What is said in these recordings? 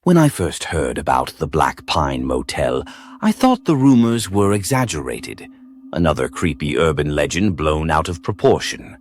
When I first heard about the Black Pine Motel, I thought the rumors were exaggerated, another creepy urban legend blown out of proportion.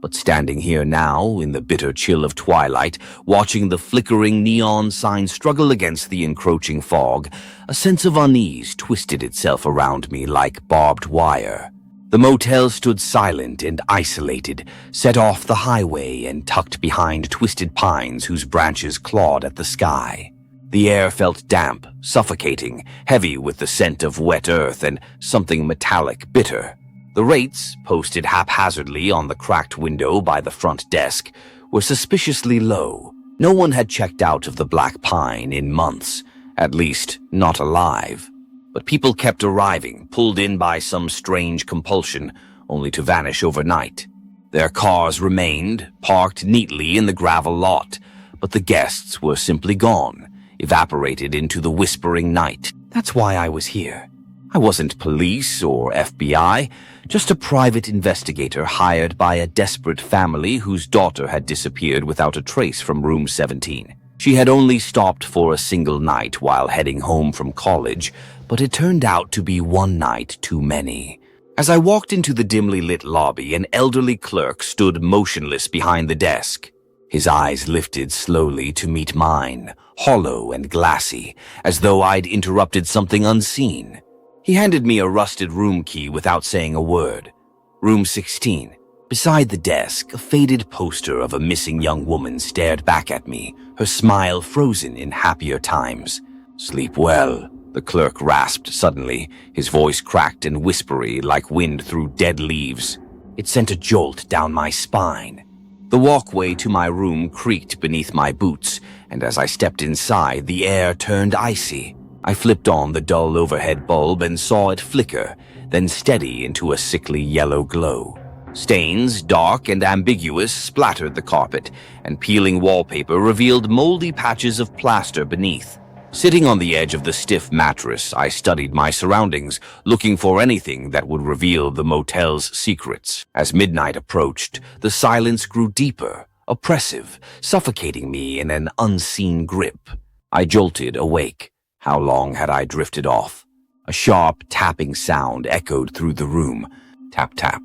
But standing here now, in the bitter chill of twilight, watching the flickering neon sign struggle against the encroaching fog, a sense of unease twisted itself around me like barbed wire. The motel stood silent and isolated, set off the highway and tucked behind twisted pines whose branches clawed at the sky. The air felt damp, suffocating, heavy with the scent of wet earth and something metallic bitter. The rates, posted haphazardly on the cracked window by the front desk, were suspiciously low. No one had checked out of the Black Pine in months, at least not alive. But people kept arriving, pulled in by some strange compulsion, only to vanish overnight. Their cars remained, parked neatly in the gravel lot, but the guests were simply gone, evaporated into the whispering night. That's why I was here. I wasn't police or FBI, just a private investigator hired by a desperate family whose daughter had disappeared without a trace from room 17. She had only stopped for a single night while heading home from college, but it turned out to be one night too many. As I walked into the dimly lit lobby, an elderly clerk stood motionless behind the desk. His eyes lifted slowly to meet mine, hollow and glassy, as though I'd interrupted something unseen. He handed me a rusted room key without saying a word. Room 16. Beside the desk, a faded poster of a missing young woman stared back at me, her smile frozen in happier times. "Sleep well," the clerk rasped suddenly, his voice cracked and whispery like wind through dead leaves. It sent a jolt down my spine. The walkway to my room creaked beneath my boots, and as I stepped inside, the air turned icy. I flipped on the dull overhead bulb and saw it flicker, then steady into a sickly yellow glow. Stains, dark and ambiguous, splattered the carpet, and peeling wallpaper revealed moldy patches of plaster beneath. Sitting on the edge of the stiff mattress, I studied my surroundings, looking for anything that would reveal the motel's secrets. As midnight approached, the silence grew deeper, oppressive, suffocating me in an unseen grip. I jolted awake. How long had I drifted off? A sharp tapping sound echoed through the room. Tap, tap,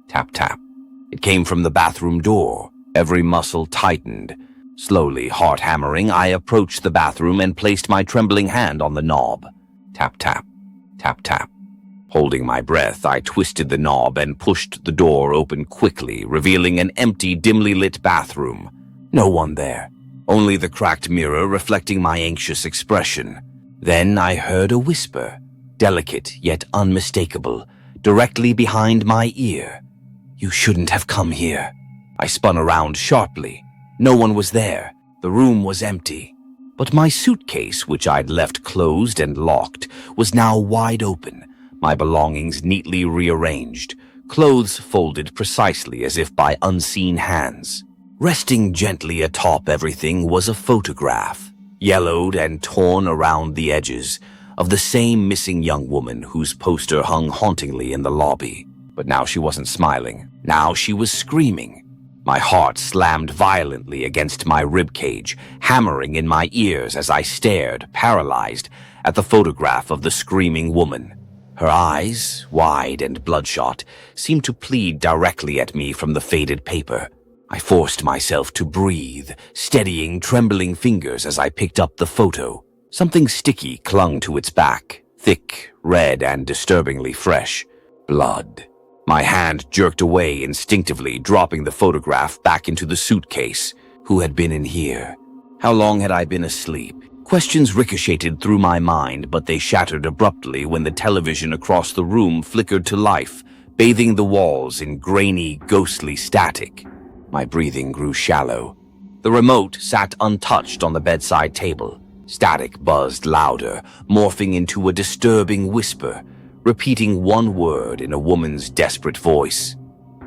tap, tap. It came from the bathroom door. Every muscle tightened. Slowly, heart hammering, I approached the bathroom and placed my trembling hand on the knob. Tap, tap, tap, tap. Holding my breath, I twisted the knob and pushed the door open quickly, revealing an empty, dimly lit bathroom. No one there. Only the cracked mirror reflecting my anxious expression. Then I heard a whisper, delicate yet unmistakable, directly behind my ear. "You shouldn't have come here." I spun around sharply. No one was there. The room was empty. But my suitcase, which I'd left closed and locked, was now wide open, my belongings neatly rearranged, clothes folded precisely as if by unseen hands. Resting gently atop everything was a photograph, yellowed and torn around the edges, of the same missing young woman whose poster hung hauntingly in the lobby. But now she wasn't smiling. Now she was screaming. My heart slammed violently against my ribcage, hammering in my ears as I stared, paralyzed, at the photograph of the screaming woman. Her eyes, wide and bloodshot, seemed to plead directly at me from the faded paper. I forced myself to breathe, steadying trembling fingers as I picked up the photo. Something sticky clung to its back, thick, red, and disturbingly fresh. Blood. My hand jerked away instinctively, dropping the photograph back into the suitcase. Who had been in here? How long had I been asleep? Questions ricocheted through my mind, but they shattered abruptly when the television across the room flickered to life, bathing the walls in grainy, ghostly static. My breathing grew shallow. The remote sat untouched on the bedside table. Static buzzed louder, morphing into a disturbing whisper, repeating one word in a woman's desperate voice.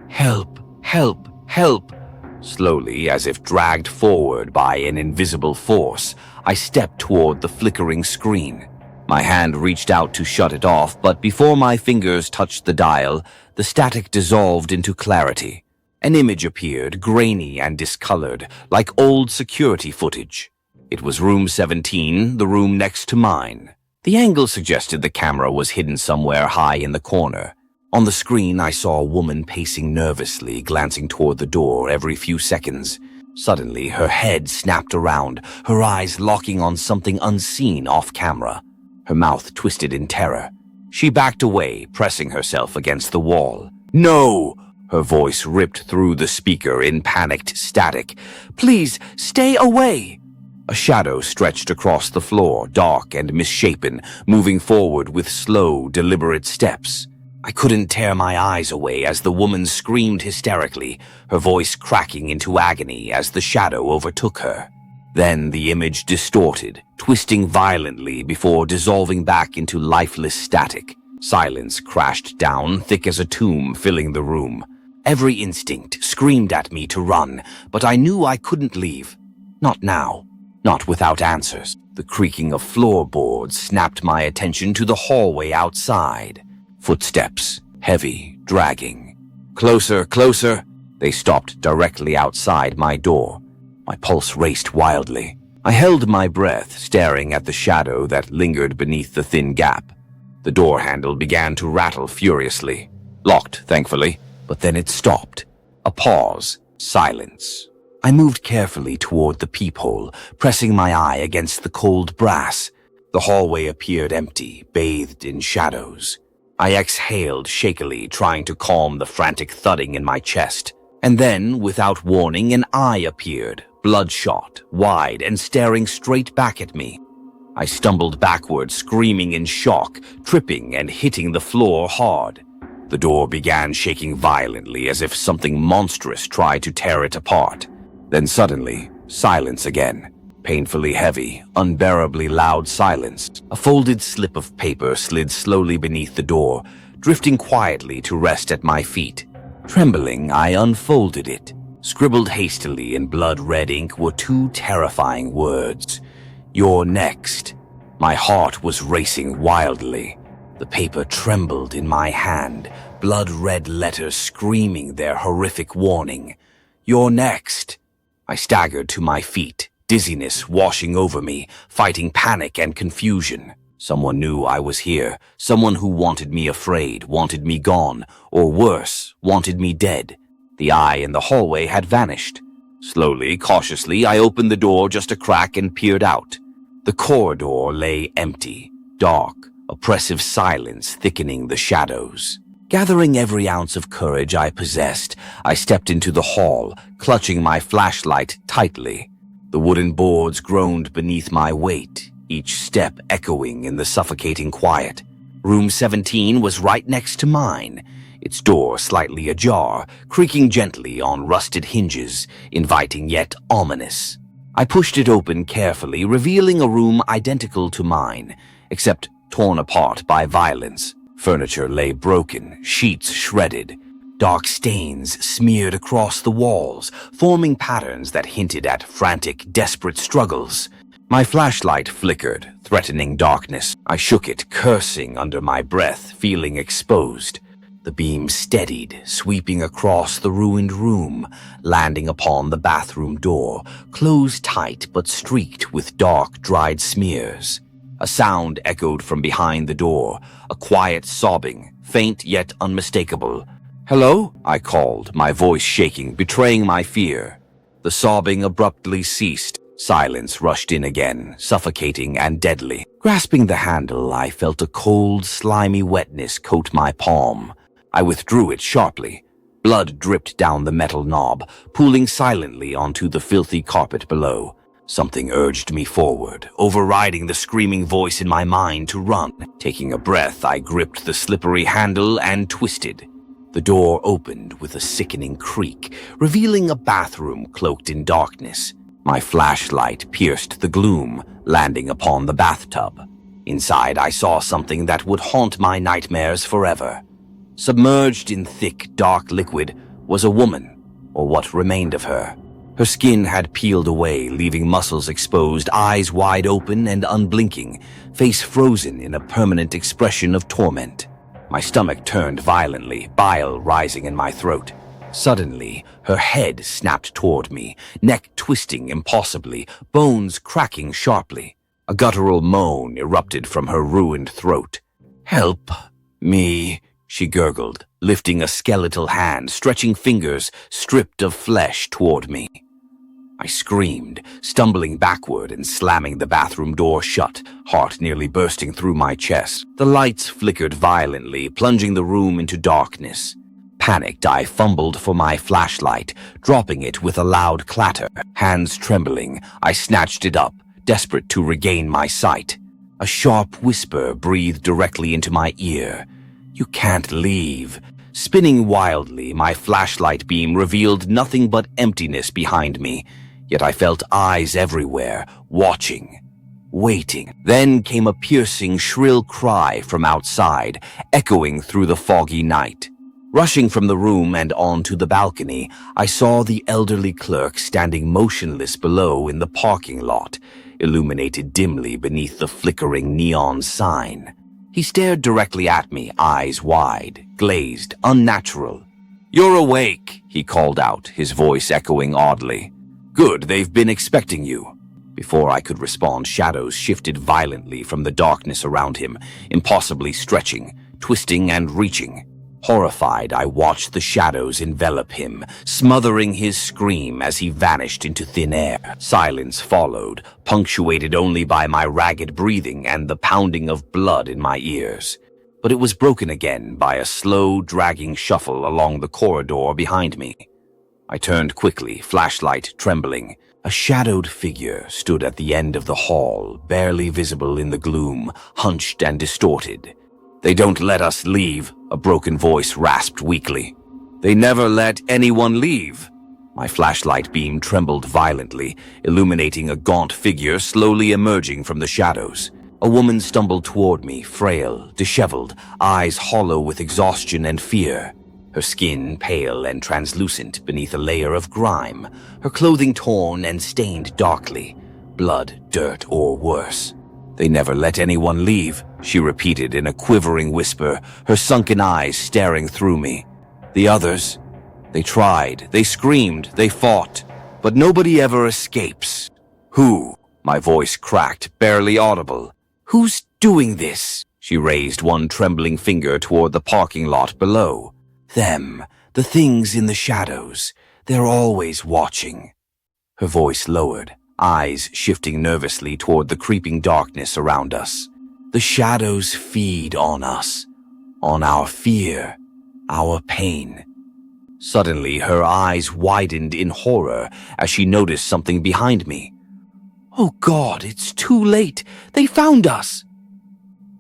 "Help, help, help." Slowly, as if dragged forward by an invisible force, I stepped toward the flickering screen. My hand reached out to shut it off, but before my fingers touched the dial, the static dissolved into clarity. An image appeared, grainy and discolored, like old security footage. It was room 17, the room next to mine. The angle suggested the camera was hidden somewhere high in the corner. On the screen, I saw a woman pacing nervously, glancing toward the door every few seconds. Suddenly, her head snapped around, her eyes locking on something unseen off-camera. Her mouth twisted in terror. She backed away, pressing herself against the wall. "No!" Her voice ripped through the speaker in panicked static. "Please, stay away!" A shadow stretched across the floor, dark and misshapen, moving forward with slow, deliberate steps. I couldn't tear my eyes away as the woman screamed hysterically, her voice cracking into agony as the shadow overtook her. Then the image distorted, twisting violently before dissolving back into lifeless static. Silence crashed down, thick as a tomb, filling the room. Every instinct screamed at me to run, but I knew I couldn't leave. Not now. Not without answers. The creaking of floorboards snapped my attention to the hallway outside. Footsteps, heavy, dragging. Closer, closer. They stopped directly outside my door. My pulse raced wildly. I held my breath, staring at the shadow that lingered beneath the thin gap. The door handle began to rattle furiously. Locked, thankfully, but then it stopped. A pause, silence. I moved carefully toward the peephole, pressing my eye against the cold brass. The hallway appeared empty, bathed in shadows. I exhaled shakily, trying to calm the frantic thudding in my chest. And then, without warning, an eye appeared, bloodshot, wide, and staring straight back at me. I stumbled backward, screaming in shock, tripping and hitting the floor hard. The door began shaking violently as if something monstrous tried to tear it apart. Then suddenly, silence again. Painfully heavy, unbearably loud silence. A folded slip of paper slid slowly beneath the door, drifting quietly to rest at my feet. Trembling, I unfolded it. Scribbled hastily in blood-red ink were two terrifying words. "You're next." My heart was racing wildly. The paper trembled in my hand, blood-red letters screaming their horrific warning. "You're next." I staggered to my feet, dizziness washing over me, fighting panic and confusion. Someone knew I was here, someone who wanted me afraid, wanted me gone, or worse, wanted me dead. The eye in the hallway had vanished. Slowly, cautiously, I opened the door just a crack and peered out. The corridor lay empty, dark, oppressive silence thickening the shadows. Gathering every ounce of courage I possessed, I stepped into the hall, clutching my flashlight tightly. The wooden boards groaned beneath my weight, each step echoing in the suffocating quiet. Room 17 was right next to mine, its door slightly ajar, creaking gently on rusted hinges, inviting yet ominous. I pushed it open carefully, revealing a room identical to mine, except torn apart by violence. Furniture lay broken, sheets shredded. Dark stains smeared across the walls, forming patterns that hinted at frantic, desperate struggles. My flashlight flickered, threatening darkness. I shook it, cursing under my breath, feeling exposed. The beam steadied, sweeping across the ruined room, landing upon the bathroom door, closed tight but streaked with dark, dried smears. A sound echoed from behind the door, a quiet sobbing, faint yet unmistakable. "Hello?" I called, my voice shaking, betraying my fear. The sobbing abruptly ceased. Silence rushed in again, suffocating and deadly. Grasping the handle, I felt a cold, slimy wetness coat my palm. I withdrew it sharply. Blood dripped down the metal knob, pooling silently onto the filthy carpet below. Something urged me forward, overriding the screaming voice in my mind to run. Taking a breath, I gripped the slippery handle and twisted. The door opened with a sickening creak, revealing a bathroom cloaked in darkness. My flashlight pierced the gloom, landing upon the bathtub. Inside, I saw something that would haunt my nightmares forever. Submerged in thick, dark liquid was a woman, or what remained of her. Her skin had peeled away, leaving muscles exposed, eyes wide open and unblinking, face frozen in a permanent expression of torment. My stomach turned violently, bile rising in my throat. Suddenly, her head snapped toward me, neck twisting impossibly, bones cracking sharply. A guttural moan erupted from her ruined throat. "Help me," she gurgled, lifting a skeletal hand, stretching fingers stripped of flesh toward me. I screamed, stumbling backward and slamming the bathroom door shut, heart nearly bursting through my chest. The lights flickered violently, plunging the room into darkness. Panicked, I fumbled for my flashlight, dropping it with a loud clatter. Hands trembling, I snatched it up, desperate to regain my sight. A sharp whisper breathed directly into my ear. "You can't leave." Spinning wildly, my flashlight beam revealed nothing but emptiness behind me. Yet I felt eyes everywhere, watching, waiting. Then came a piercing, shrill cry from outside, echoing through the foggy night. Rushing from the room and onto the balcony, I saw the elderly clerk standing motionless below in the parking lot, illuminated dimly beneath the flickering neon sign. He stared directly at me, eyes wide, glazed, unnatural. "You're awake," he called out, his voice echoing oddly. "Good, they've been expecting you." Before I could respond, shadows shifted violently from the darkness around him, impossibly stretching, twisting and reaching. Horrified, I watched the shadows envelop him, smothering his scream as he vanished into thin air. Silence followed, punctuated only by my ragged breathing and the pounding of blood in my ears. But it was broken again by a slow, dragging shuffle along the corridor behind me. I turned quickly, flashlight trembling. A shadowed figure stood at the end of the hall, barely visible in the gloom, hunched and distorted. "They don't let us leave," a broken voice rasped weakly. "They never let anyone leave." My flashlight beam trembled violently, illuminating a gaunt figure slowly emerging from the shadows. A woman stumbled toward me, frail, disheveled, eyes hollow with exhaustion and fear. Her skin pale and translucent beneath a layer of grime, her clothing torn and stained darkly. Blood, dirt, or worse. "They never let anyone leave," she repeated in a quivering whisper, her sunken eyes staring through me. "The others, they tried, they screamed, they fought, but nobody ever escapes." "Who?" My voice cracked, barely audible. "Who's doing this?" She raised one trembling finger toward the parking lot below. "Them, the things in the shadows. They're always watching." Her voice lowered, eyes shifting nervously toward the creeping darkness around us. "The shadows feed on us, on our fear, our pain." Suddenly, her eyes widened in horror as she noticed something behind me. "Oh God, it's too late! They found us!"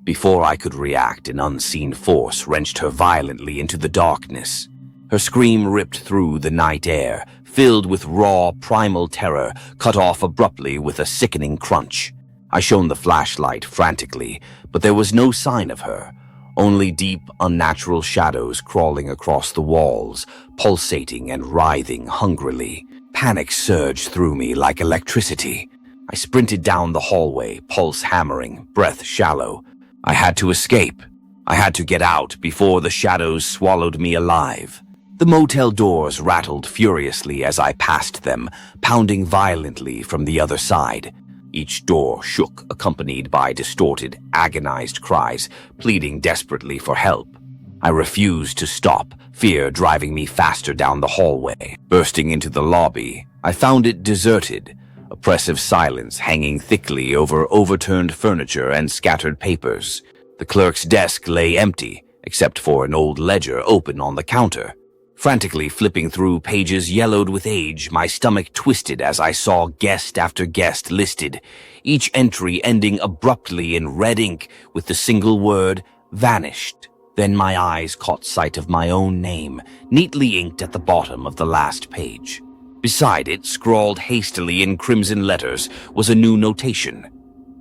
Before I could react, an unseen force wrenched her violently into the darkness. Her scream ripped through the night air, filled with raw, primal terror, cut off abruptly with a sickening crunch. I shone the flashlight frantically, but there was no sign of her, only deep, unnatural shadows crawling across the walls, pulsating and writhing hungrily. Panic surged through me like electricity. I sprinted down the hallway, pulse hammering, breath shallow. I had to escape. I had to get out before the shadows swallowed me alive. The motel doors rattled furiously as I passed them, pounding violently from the other side. Each door shook, accompanied by distorted, agonized cries, pleading desperately for help. I refused to stop, fear driving me faster down the hallway. Bursting into the lobby, I found it deserted, oppressive silence hanging thickly over overturned furniture and scattered papers. The clerk's desk lay empty, except for an old ledger open on the counter. Frantically flipping through pages yellowed with age, my stomach twisted as I saw guest after guest listed, each entry ending abruptly in red ink with the single word, "vanished." Then my eyes caught sight of my own name, neatly inked at the bottom of the last page. Beside it, scrawled hastily in crimson letters, was a new notation.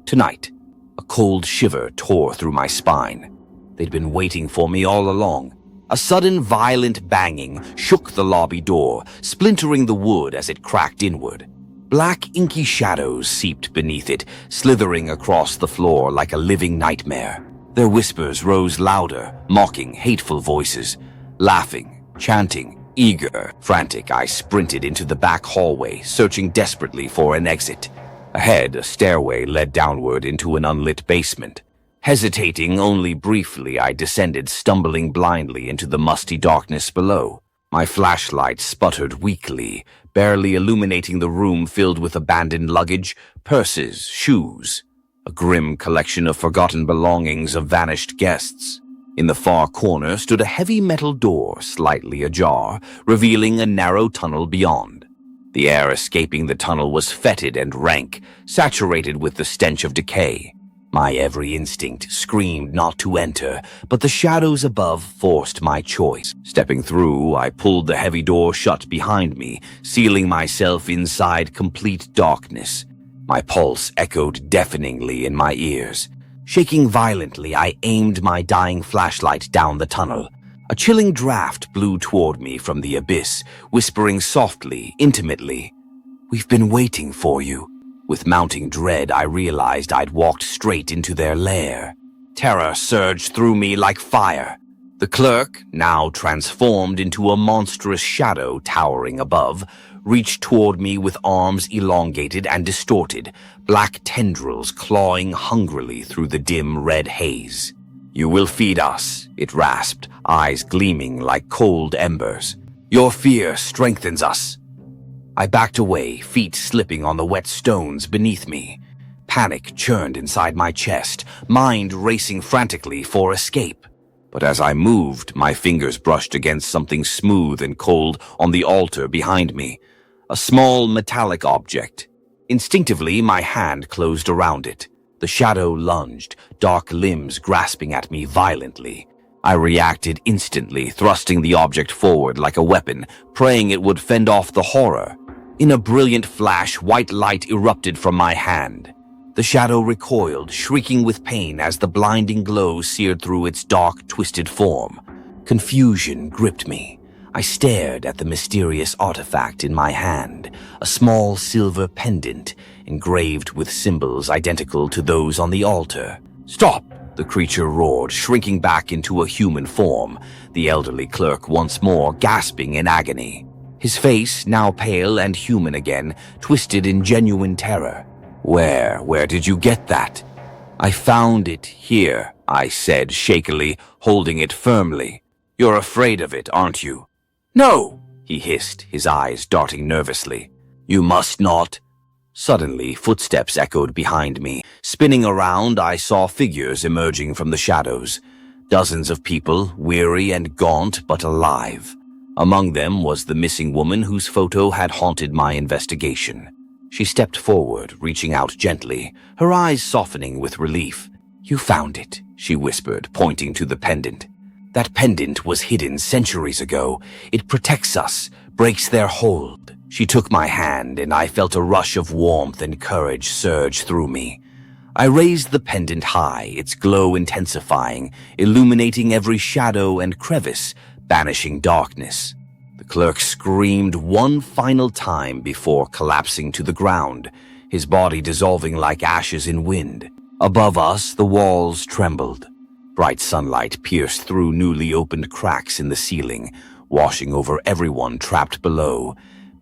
"Tonight." A cold shiver tore through my spine. They'd been waiting for me all along. A sudden violent banging shook the lobby door, splintering the wood as it cracked inward. Black inky shadows seeped beneath it, slithering across the floor like a living nightmare. Their whispers rose louder, mocking, hateful voices, laughing, chanting, Eager, frantic, I sprinted into the back hallway, searching desperately for an exit. Ahead, a stairway led downward into an unlit basement. Hesitating only briefly, I descended, stumbling blindly into the musty darkness below. My flashlight sputtered weakly, barely illuminating the room filled with abandoned luggage, purses, shoes, a grim collection of forgotten belongings of vanished guests. In the far corner stood a heavy metal door, slightly ajar, revealing a narrow tunnel beyond. The air escaping the tunnel was fetid and rank, saturated with the stench of decay. My every instinct screamed not to enter, but the shadows above forced my choice. Stepping through, I pulled the heavy door shut behind me, sealing myself inside complete darkness. My pulse echoed deafeningly in my ears. Shaking violently, I aimed my dying flashlight down the tunnel. A chilling draft blew toward me from the abyss, whispering softly, intimately, "We've been waiting for you." With mounting dread, I realized I'd walked straight into their lair. Terror surged through me like fire. The clerk, now transformed into a monstrous shadow towering above, reached toward me with arms elongated and distorted, black tendrils clawing hungrily through the dim red haze. "You will feed us," it rasped, eyes gleaming like cold embers. "Your fear strengthens us." I backed away, feet slipping on the wet stones beneath me. Panic churned inside my chest, mind racing frantically for escape. But as I moved, my fingers brushed against something smooth and cold on the altar behind me. A small metallic object. Instinctively, my hand closed around it. The shadow lunged, dark limbs grasping at me violently. I reacted instantly, thrusting the object forward like a weapon, praying it would fend off the horror. In a brilliant flash, white light erupted from my hand. The shadow recoiled, shrieking with pain as the blinding glow seared through its dark, twisted form. Confusion gripped me. I stared at the mysterious artifact in my hand, a small silver pendant engraved with symbols identical to those on the altar. "Stop!" the creature roared, shrinking back into a human form, the elderly clerk once more gasping in agony. His face, now pale and human again, twisted in genuine terror. Where did you get that?" "I found it here," I said shakily, holding it firmly. "You're afraid of it, aren't you?" "No!" he hissed, his eyes darting nervously. "You must not." Suddenly, footsteps echoed behind me. Spinning around, I saw figures emerging from the shadows. Dozens of people, weary and gaunt but alive. Among them was the missing woman whose photo had haunted my investigation. She stepped forward, reaching out gently, her eyes softening with relief. "You found it," she whispered, pointing to the pendant. "That pendant was hidden centuries ago. It protects us, breaks their hold." She took my hand, and I felt a rush of warmth and courage surge through me. I raised the pendant high, its glow intensifying, illuminating every shadow and crevice, banishing darkness. The clerk screamed one final time before collapsing to the ground, his body dissolving like ashes in wind. Above us, the walls trembled. Bright sunlight pierced through newly opened cracks in the ceiling, washing over everyone trapped below,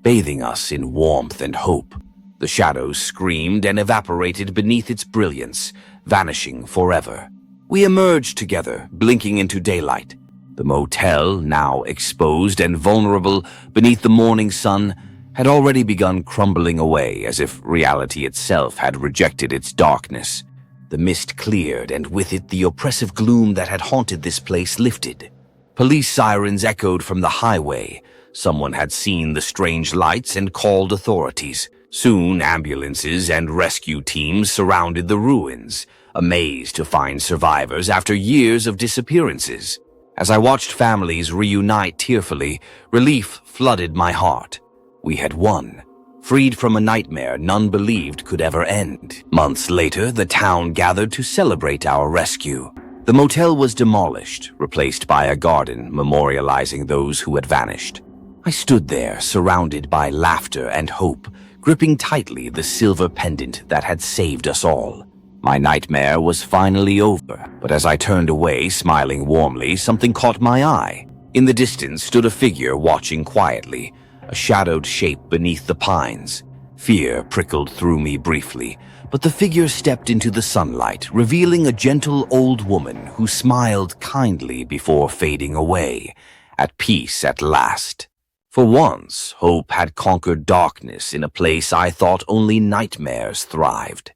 bathing us in warmth and hope. The shadows screamed and evaporated beneath its brilliance, vanishing forever. We emerged together, blinking into daylight. The motel, now exposed and vulnerable beneath the morning sun, had already begun crumbling away as if reality itself had rejected its darkness. The mist cleared, and with it the oppressive gloom that had haunted this place lifted. Police sirens echoed from the highway. Someone had seen the strange lights and called authorities. Soon, ambulances and rescue teams surrounded the ruins, amazed to find survivors after years of disappearances. As I watched families reunite tearfully, relief flooded my heart. We had won, freed from a nightmare none believed could ever end. Months later, the town gathered to celebrate our rescue. The motel was demolished, replaced by a garden memorializing those who had vanished. I stood there, surrounded by laughter and hope, gripping tightly the silver pendant that had saved us all. My nightmare was finally over, but as I turned away, smiling warmly, something caught my eye. In the distance stood a figure watching quietly, a shadowed shape beneath the pines. Fear prickled through me briefly, but the figure stepped into the sunlight, revealing a gentle old woman who smiled kindly before fading away, at peace at last. For once, hope had conquered darkness in a place I thought only nightmares thrived.